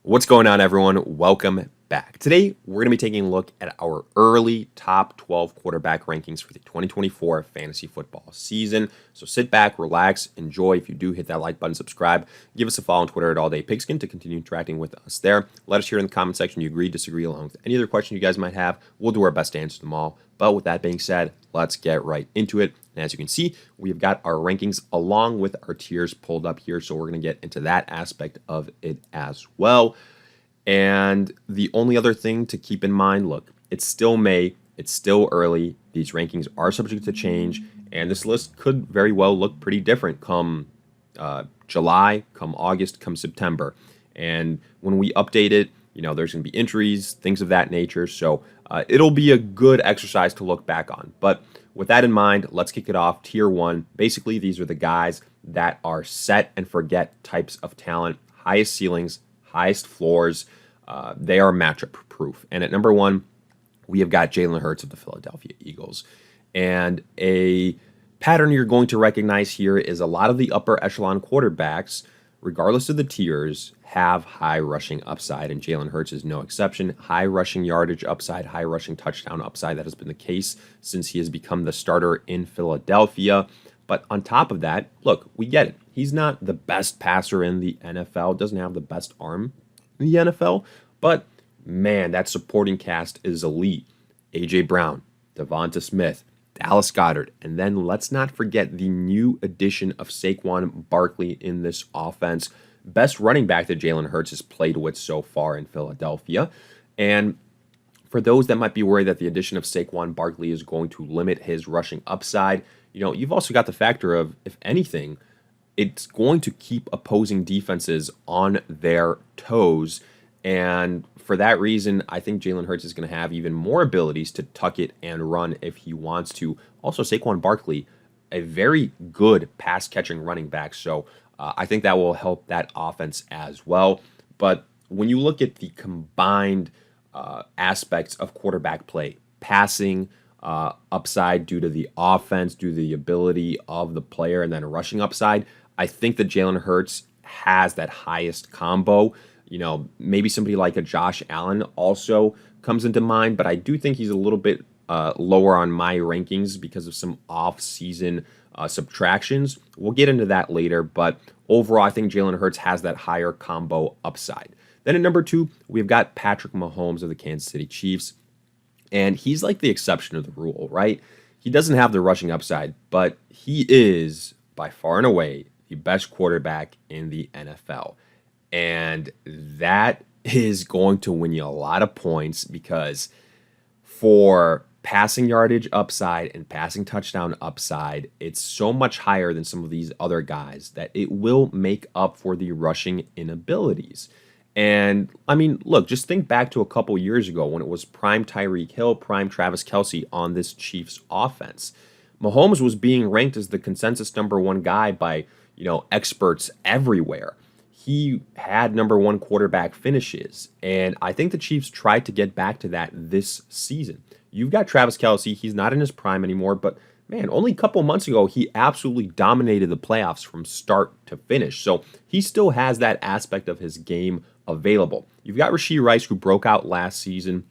What's going on, everyone? Welcome back. Today, we're going to be taking a look at our early top 12 quarterback rankings for the 2024 fantasy football season. So sit back, relax, enjoy. If you do, hit that like button, subscribe. Give us a follow on Twitter at AllDayPigskin to continue interacting with us there. Let us hear in the comment section you agree, disagree, along with any other questions you guys might have. We'll do our best to answer them all. But with that being said, let's get right into it. And as you can see, we've got our rankings along with our tiers pulled up here. So we're going to get into that aspect of it as well. And the only other thing to keep in mind, look, it's still May, it's still early, these rankings are subject to change, and this list could very well look pretty different come July, come August, come September. And when we update it, there's going to be injuries, things of that nature, so it'll be a good exercise to look back on. But with that in mind, let's kick it off. Tier 1, basically these are the guys that are set and forget types of talent, highest ceilings, highest floors. They are matchup proof. And at number 1, we have got Jalen Hurts of the Philadelphia Eagles. And a pattern you're going to recognize here is a lot of the upper echelon quarterbacks, regardless of the tiers, have high rushing upside. And Jalen Hurts is no exception. High rushing yardage upside, high rushing touchdown upside. That has been the case since he has become the starter in Philadelphia. But on top of that, look, we get it. He's not the best passer in the NFL, doesn't have the best arm in the NFL, but man, that supporting cast is elite. A.J. Brown, Devonta Smith, Dallas Goedert, and then let's not forget the new addition of Saquon Barkley in this offense. Best running back that Jalen Hurts has played with so far in Philadelphia. And for those that might be worried that the addition of Saquon Barkley is going to limit his rushing upside, you've also got the factor of, if anything, it's going to keep opposing defenses on their toes. And for that reason, I think Jalen Hurts is going to have even more abilities to tuck it and run if he wants to. Also, Saquon Barkley, a very good pass-catching running back. So I think that will help that offense as well. But when you look at the combined aspects of quarterback play, passing, upside due to the offense, due to the ability of the player, and then rushing upside, I think that Jalen Hurts has that highest combo. Maybe somebody like a Josh Allen also comes into mind, but I do think he's a little bit lower on my rankings because of some off-season subtractions. We'll get into that later, but overall, I think Jalen Hurts has that higher combo upside. Then at number 2, we've got Patrick Mahomes of the Kansas City Chiefs, and he's like the exception of the rule, right? He doesn't have the rushing upside, but he is by far and away the best quarterback in the NFL. And that is going to win you a lot of points because for passing yardage upside and passing touchdown upside, it's so much higher than some of these other guys that it will make up for the rushing inabilities. And I mean, look, just think back to a couple years ago when it was prime Tyreek Hill, prime Travis Kelce on this Chiefs offense. Mahomes was being ranked as the consensus number 1 guy by, experts everywhere. He had number 1 quarterback finishes, and I think the Chiefs tried to get back to that this season. You've got Travis Kelce. He's not in his prime anymore, but man, only a couple months ago, he absolutely dominated the playoffs from start to finish. So he still has that aspect of his game available. You've got Rashee Rice, who broke out last season,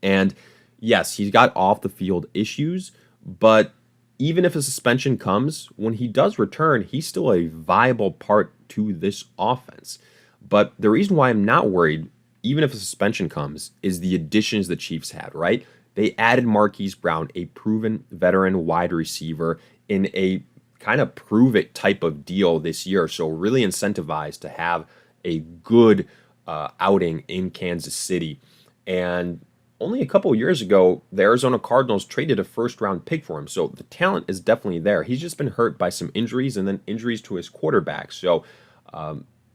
and yes, he's got off the field issues, but even if a suspension comes, when he does return, he's still a viable part to this offense. But the reason why I'm not worried, even if a suspension comes, is the additions the Chiefs had, right? They added Marquise Brown, a proven veteran wide receiver, in a kind of prove-it type of deal this year. So really incentivized to have a good outing in Kansas City. And only a couple years ago, the Arizona Cardinals traded a first-round pick for him. So the talent is definitely there. He's just been hurt by some injuries and then injuries to his quarterback. So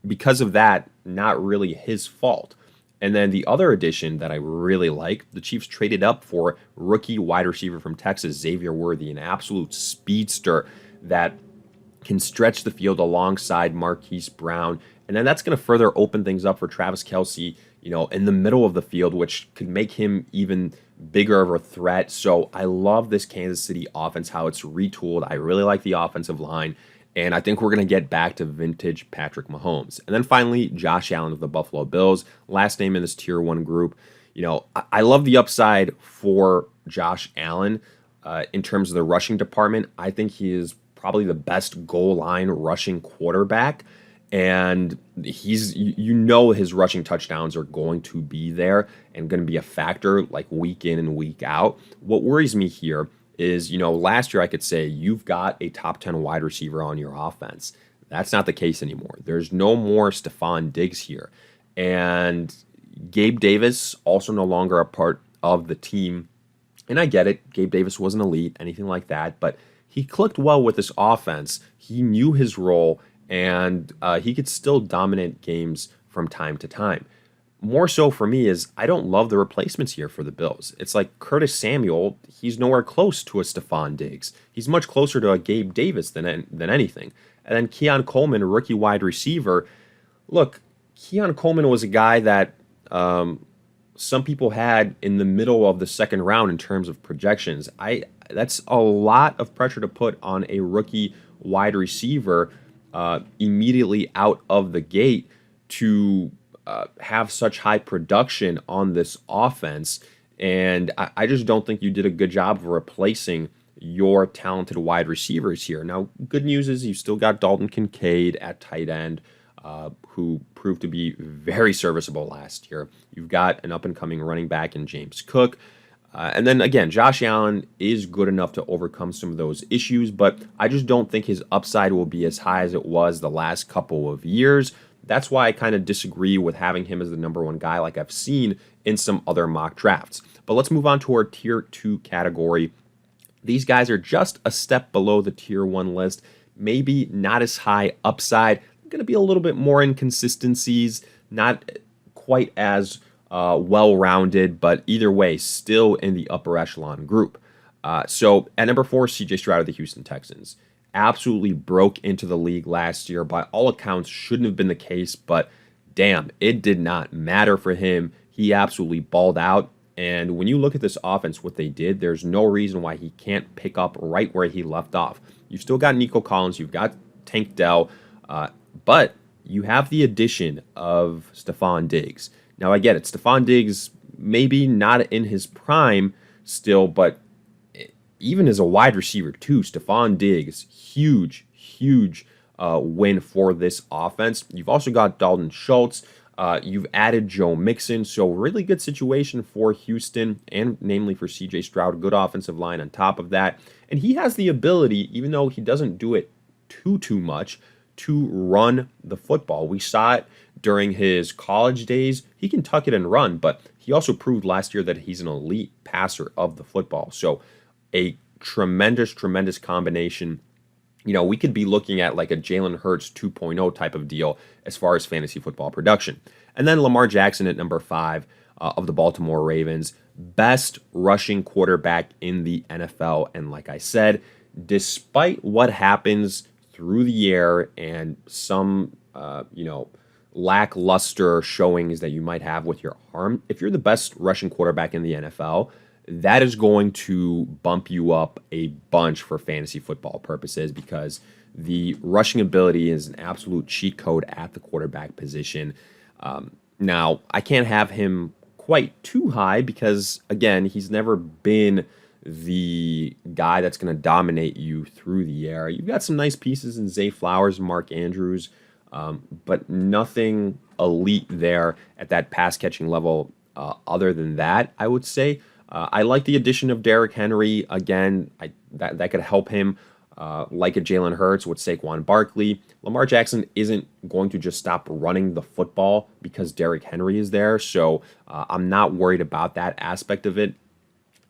because of that, not really his fault. And then the other addition that I really like, the Chiefs traded up for rookie wide receiver from Texas, Xavier Worthy, an absolute speedster that can stretch the field alongside Marquise Brown. And then that's going to further open things up for Travis Kelce, in the middle of the field, which could make him even bigger of a threat. So I love this Kansas City offense, how it's retooled. I really like the offensive line. And I think we're going to get back to vintage Patrick Mahomes. And then finally, Josh Allen of the Buffalo Bills, last name in this tier 1 group. I love the upside for Josh Allen in terms of the rushing department. I think he is probably the best goal line rushing quarterback. And his rushing touchdowns are going to be there and going to be a factor like week in and week out. What worries me here is, last year I could say you've got a top 10 wide receiver on your offense. That's not the case anymore. There's no more Stephon Diggs here. And Gabe Davis also no longer a part of the team. And I get it. Gabe Davis wasn't elite, anything like that, but he clicked well with this offense. He knew his role, and he could still dominate games from time to time. More so for me is I don't love the replacements here for the Bills. It's like Curtis Samuel, he's nowhere close to a Stephon Diggs. He's much closer to a Gabe Davis than anything. And then Keon Coleman, rookie wide receiver. Look, Keon Coleman was a guy that some people had in the middle of the second round in terms of projections. That's a lot of pressure to put on a rookie wide receiver immediately out of the gate to have such high production on this offense. And I just don't think you did a good job of replacing your talented wide receivers here. Now, good news is you still got Dalton Kincaid at tight end, who proved to be very serviceable last year. You've got an up-and-coming running back in James Cook. And then, again, Josh Allen is good enough to overcome some of those issues, but I just don't think his upside will be as high as it was the last couple of years. That's why I kind of disagree with having him as the number 1 guy like I've seen in some other mock drafts. But let's move on to our tier 2 category. These guys are just a step below the tier 1 list, maybe not as high upside. Going to be a little bit more inconsistencies, not quite as well-rounded, but either way, still in the upper echelon group. So at number 4, CJ Stroud of the Houston Texans. Absolutely broke into the league last year. By all accounts, shouldn't have been the case, but damn, it did not matter for him. He absolutely balled out. And when you look at this offense, what they did, there's no reason why he can't pick up right where he left off. You've still got Nico Collins, you've got Tank Dell, but you have the addition of Stephon Diggs. Now, I get it. Stephon Diggs maybe not in his prime still, but even as a wide receiver too, Stephon Diggs, huge win for this offense. You've also got Dalton Schultz. You've added Joe Mixon, so really good situation for Houston and namely for CJ Stroud. Good offensive line on top of that. And he has the ability, even though he doesn't do it too much, to run the football. We saw it during his college days. He can tuck it and run, but he also proved last year that he's an elite passer of the football. So a tremendous combination. We could be looking at like a Jalen Hurts 2.0 type of deal as far as fantasy football production. And then Lamar Jackson at number 5 of the Baltimore Ravens. Best rushing quarterback in the NFL. And like I said, despite what happens through the air and some, lackluster showings that you might have with your arm, if you're the best rushing quarterback in the NFL, that is going to bump you up a bunch for fantasy football purposes because the rushing ability is an absolute cheat code at the quarterback position. Now, I can't have him quite too high because, again, he's never been the guy that's going to dominate you through the air. You've got some nice pieces in Zay Flowers and Mark Andrews, but nothing elite there at that pass-catching level other than that, I would say. I like the addition of Derrick Henry. Again, that could help him like a Jalen Hurts with Saquon Barkley. Lamar Jackson isn't going to just stop running the football because Derrick Henry is there, so I'm not worried about that aspect of it.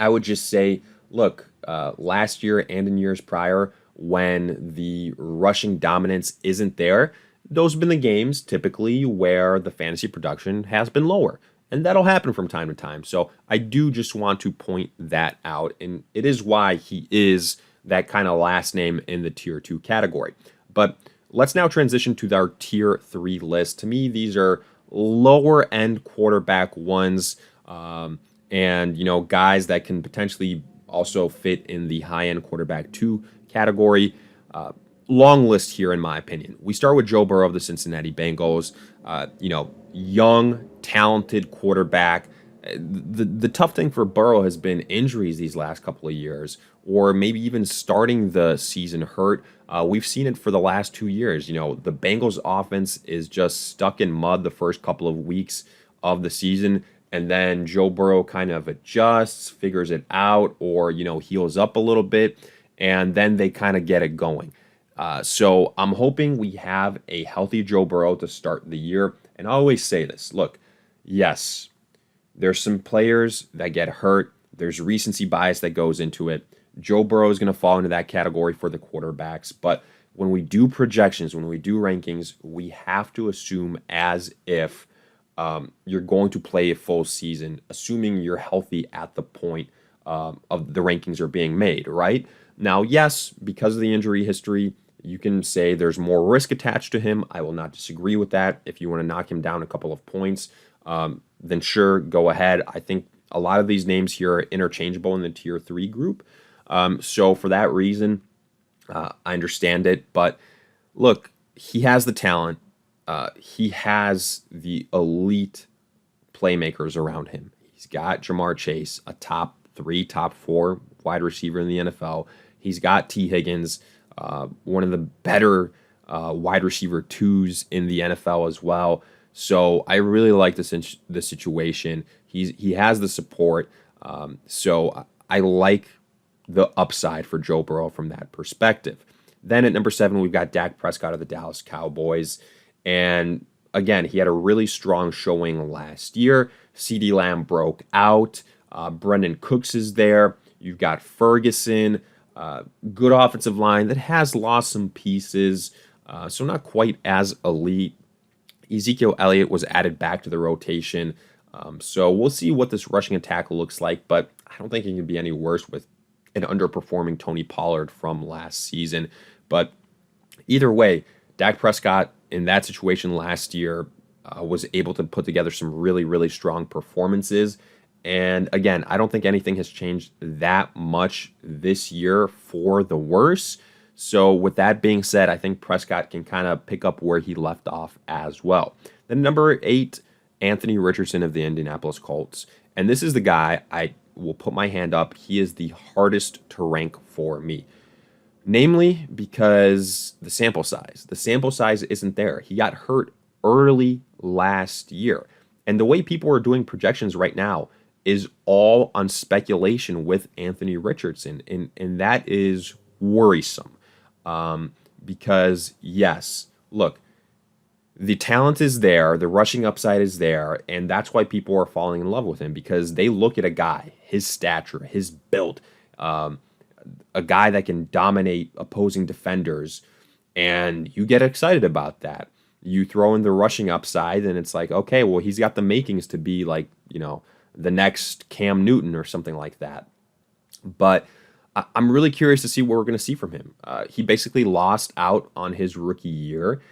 I would just say, look, last year and in years prior, when the rushing dominance isn't there, those have been the games typically where the fantasy production has been lower. And that'll happen from time to time. So I do just want to point that out. And it is why he is that kind of last name in the tier 2 category. But let's now transition to our tier 3 list. To me, these are lower end quarterback ones. And, guys that can potentially also fit in the high-end quarterback 2 category. long list here, in my opinion. We start with Joe Burrow of the Cincinnati Bengals. Young, talented quarterback. The tough thing for Burrow has been injuries these last couple of years, or maybe even starting the season hurt. We've seen it for the last 2 years. The Bengals offense is just stuck in mud the first couple of weeks of the season, and then Joe Burrow kind of adjusts, figures it out, or heals up a little bit, and then they kind of get it going. So I'm hoping we have a healthy Joe Burrow to start the year. And I always say this, look, yes, there's some players that get hurt. There's recency bias that goes into it. Joe Burrow is going to fall into that category for the quarterbacks. But when we do projections, when we do rankings, we have to assume as if you're going to play a full season, assuming you're healthy at the point of the rankings are being made, right? Now, yes, because of the injury history, you can say there's more risk attached to him. I will not disagree with that. If you want to knock him down a couple of points, then sure, go ahead. I think a lot of these names here are interchangeable in the tier 3 group. So for that reason, I understand it. But look, he has the talent. He has the elite playmakers around him. He's got Jamar Chase, a top 3, top 4 wide receiver in the NFL. He's got T. Higgins, one of the better wide receiver 2s in the NFL as well. So I really like the situation. He has the support. So I like the upside for Joe Burrow from that perspective. Then at number 7, we've got Dak Prescott of the Dallas Cowboys. And again, he had a really strong showing last year. CeeDee Lamb broke out. Brendan Cooks is there. You've got Ferguson. Good offensive line that has lost some pieces, so not quite as elite. Ezekiel Elliott was added back to the rotation, so we'll see what this rushing attack looks like, but I don't think it can be any worse with an underperforming Tony Pollard from last season. But either way, Dak Prescott in that situation last year was able to put together some really, really strong performances. And again, I don't think anything has changed that much this year for the worse. So with that being said, I think Prescott can kind of pick up where he left off as well. Then number 8, Anthony Richardson of the Indianapolis Colts. And this is the guy I will put my hand up. He is the hardest to rank for me. Namely because the sample size. The sample size isn't there. He got hurt early last year. And the way people are doing projections right now is all on speculation with Anthony Richardson. And that is worrisome. Because, yes, look, the talent is there, the rushing upside is there, and that's why people are falling in love with him, because they look at a guy, his stature, his build, a guy that can dominate opposing defenders, and you get excited about that. You throw in the rushing upside, and it's like, okay, well, he's got the makings to be like, the next Cam Newton or something like that. But I'm really curious to see what we're going to see from him. He basically lost out on his rookie year.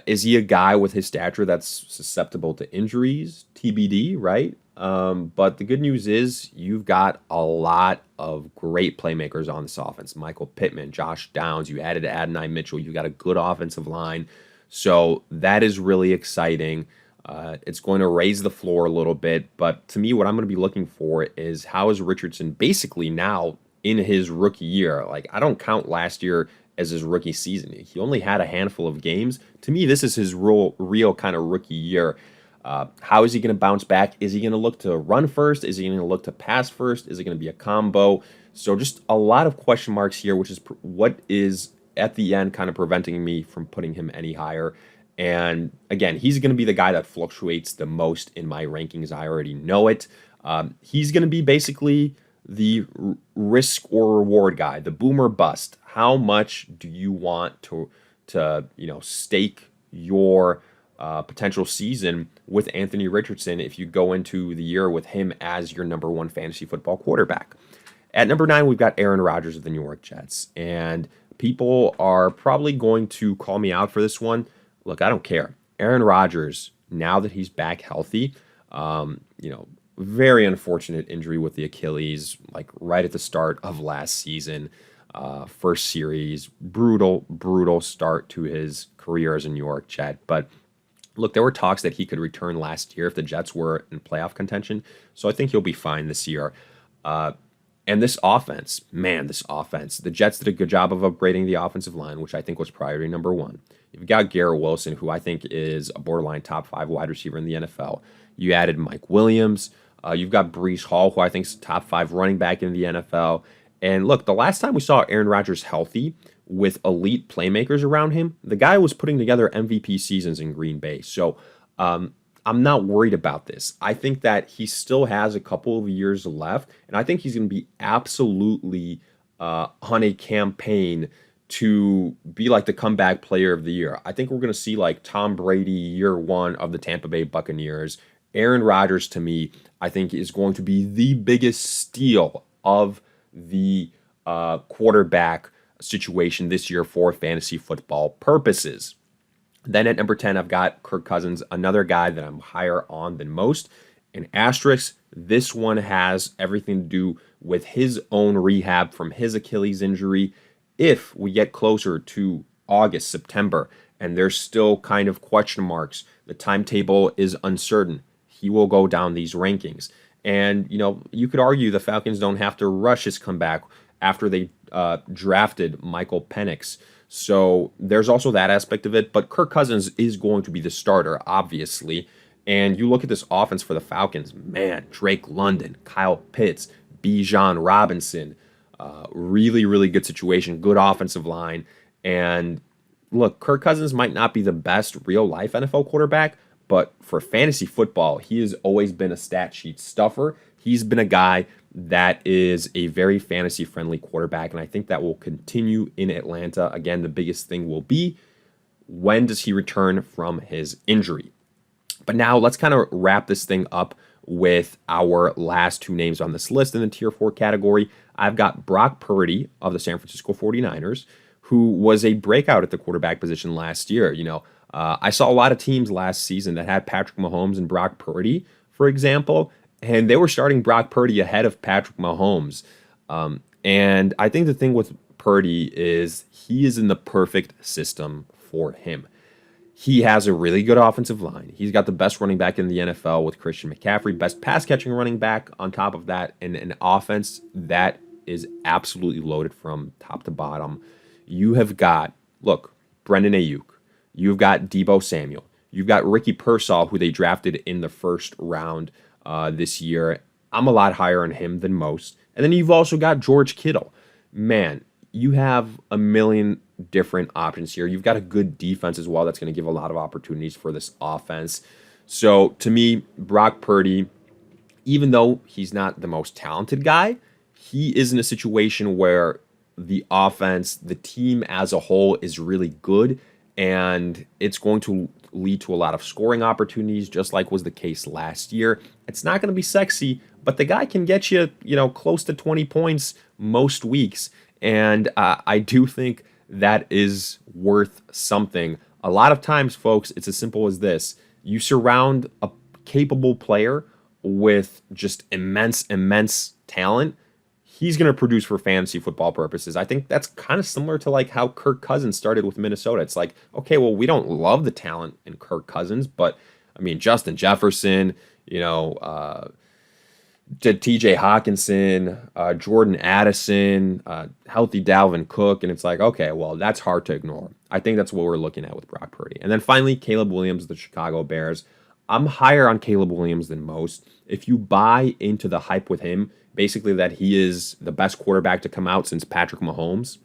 Is he a guy with his stature that's susceptible to injuries? TBD, right? But the good news is you've got a lot of great playmakers on this offense. Michael Pittman, Josh Downs, you added Adonai Mitchell. You've got a good offensive line. So that is really exciting. It's going to raise the floor a little bit. But to me, what I'm going to be looking for is how is Richardson basically now in his rookie year? Like, I don't count last year as his rookie season. He only had a handful of games. To me, this is his real kind of rookie year. How is he going to bounce back? Is he going to look to run first? Is he going to look to pass first? Is it going to be a combo? So just a lot of question marks here, which is what is at the end kind of preventing me from putting him any higher. And again, he's going to be the guy that fluctuates the most in my rankings. I already know it. He's going to be basically the risk or reward guy, the boom or bust. How much do you want to stake your potential season with Anthony Richardson if you go into the year with him as your number 1 fantasy football quarterback? At number 9, we've got Aaron Rodgers of the New York Jets. And people are probably going to call me out for this one. Look, I don't care. Aaron Rodgers, now that he's back healthy, very unfortunate injury with the Achilles, like right at the start of last season. First series, brutal start to his career as a New York Jet. But look, there were talks that he could return last year if the Jets were in playoff contention. So I think he'll be fine this year. And this offense, the Jets did a good job of upgrading the offensive line, which I think was priority number one. You've got Garrett Wilson, who I think is a borderline top 5 wide receiver in the NFL. You added Mike Williams. You've got Breece Hall, who I think is top 5 running back in the NFL. And look, the last time we saw Aaron Rodgers healthy with elite playmakers around him, the guy was putting together MVP seasons in Green Bay. So I'm not worried about this. I think that he still has a couple of years left, and I think he's going to be absolutely on a campaign to be like the comeback player of the year. I think we're going to see like Tom Brady year one of the Tampa Bay Buccaneers. Aaron Rodgers, to me, I think is going to be the biggest steal of the quarterback situation this year for fantasy football purposes. Then at number 10, I've got Kirk Cousins, another guy that I'm higher on than most. An asterisk, this one has everything to do with his own rehab from his Achilles injury. If we get closer to August, September, and there's still kind of question marks, the timetable is uncertain, he will go down these rankings. And, you could argue the Falcons don't have to rush his comeback after they drafted Michael Penix. So there's also that aspect of it. But Kirk Cousins is going to be the starter, obviously. And you look at this offense for the Falcons, man, Drake London, Kyle Pitts, Bijan Robinson, really good situation, good offensive line. And look, Kirk Cousins might not be the best real-life NFL quarterback, but for fantasy football, he has always been a stat sheet stuffer. He's been a guy that is a very fantasy-friendly quarterback, and I think that will continue in Atlanta. Again, the biggest thing will be, when does he return from his injury? But now let's kind of wrap this thing up with our last 2 names on this list in the Tier 4 category. I've got Brock Purdy of the San Francisco 49ers, who was a breakout at the quarterback position last year. I saw a lot of teams last season that had Patrick Mahomes and Brock Purdy, for example, and they were starting Brock Purdy ahead of Patrick Mahomes. And I think the thing with Purdy is he is in the perfect system for him. He has a really good offensive line. He's got the best running back in the NFL with Christian McCaffrey, best pass-catching running back on top of that, and an offense that is absolutely loaded from top to bottom. You have got, Brendan Ayuk. You've got Deebo Samuel. You've got Ricky Pearsall, who they drafted in the first round this year. I'm a lot higher on him than most. And then you've also got George Kittle. Man, you have a million different options here. You've got a good defense as well that's going to give a lot of opportunities for this offense. So to me, Brock Purdy, even though he's not the most talented guy, he is in a situation where the offense, the team as a whole is really good, and it's going to lead to a lot of scoring opportunities, just like was the case last year. It's not going to be sexy, but the guy can get you, close to 20 points most weeks, and I do think that is worth something. A lot of times, folks, it's as simple as this. You surround a capable player with just immense talent, he's going to produce for fantasy football purposes. I think that's kind of similar to like how Kirk Cousins started with Minnesota. It's like, okay, well, we don't love the talent in Kirk Cousins, but I mean, Justin Jefferson, TJ Hawkinson, Jordan Addison, healthy Dalvin Cook, and it's like, okay, well, that's hard to ignore. I think that's what we're looking at with Brock Purdy. And then finally, Caleb Williams, the Chicago Bears. I'm higher on Caleb Williams than most. If you buy into the hype with him, basically that he is the best quarterback to come out since Patrick Mahomes,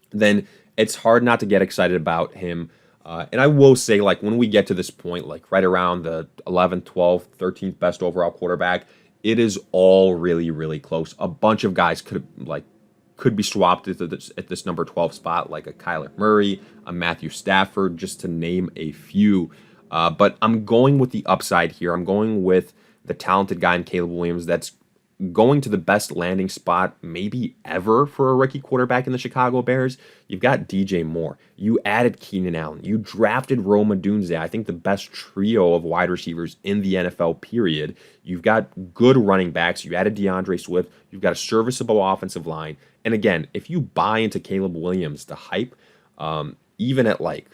then it's hard not to get excited about him. And I will say, like, when we get to this point, like right around the 11th, 12th, 13th best overall quarterback, it is all really close. A bunch of guys could be swapped at this number 12 spot, like a Kyler Murray, a Matthew Stafford, just to name a few. But I'm going with the upside here. I'm going with the talented guy in Caleb Williams that's going to the best landing spot maybe ever for a rookie quarterback in the Chicago Bears. You've got DJ Moore. You added Keenan Allen. You drafted Rome Odunze, I think the best trio of wide receivers in the NFL, period. You've got good running backs. You added DeAndre Swift. You've got a serviceable offensive line. And again, if you buy into Caleb Williams, the hype, even at like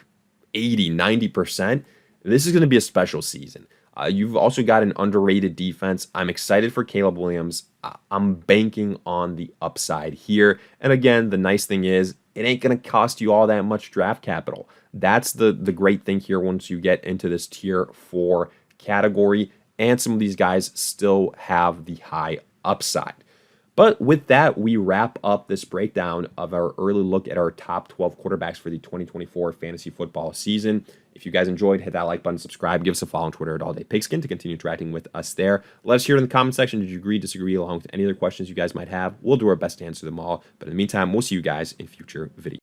80, 90%, this is going to be a special season. You've also got an underrated defense. I'm excited for Caleb Williams. I'm banking on the upside here. And again, the nice thing is it ain't going to cost you all that much draft capital. That's the great thing here once you get into this tier 4 category. And some of these guys still have the high upside. But with that, we wrap up this breakdown of our early look at our top 12 quarterbacks for the 2024 fantasy football season. If you guys enjoyed, hit that like button, subscribe, give us a follow on Twitter at AllDayPigskin to continue interacting with us there. Let us hear in the comment section, did you agree, disagree, along with any other questions you guys might have. We'll do our best to answer them all. But in the meantime, we'll see you guys in future videos.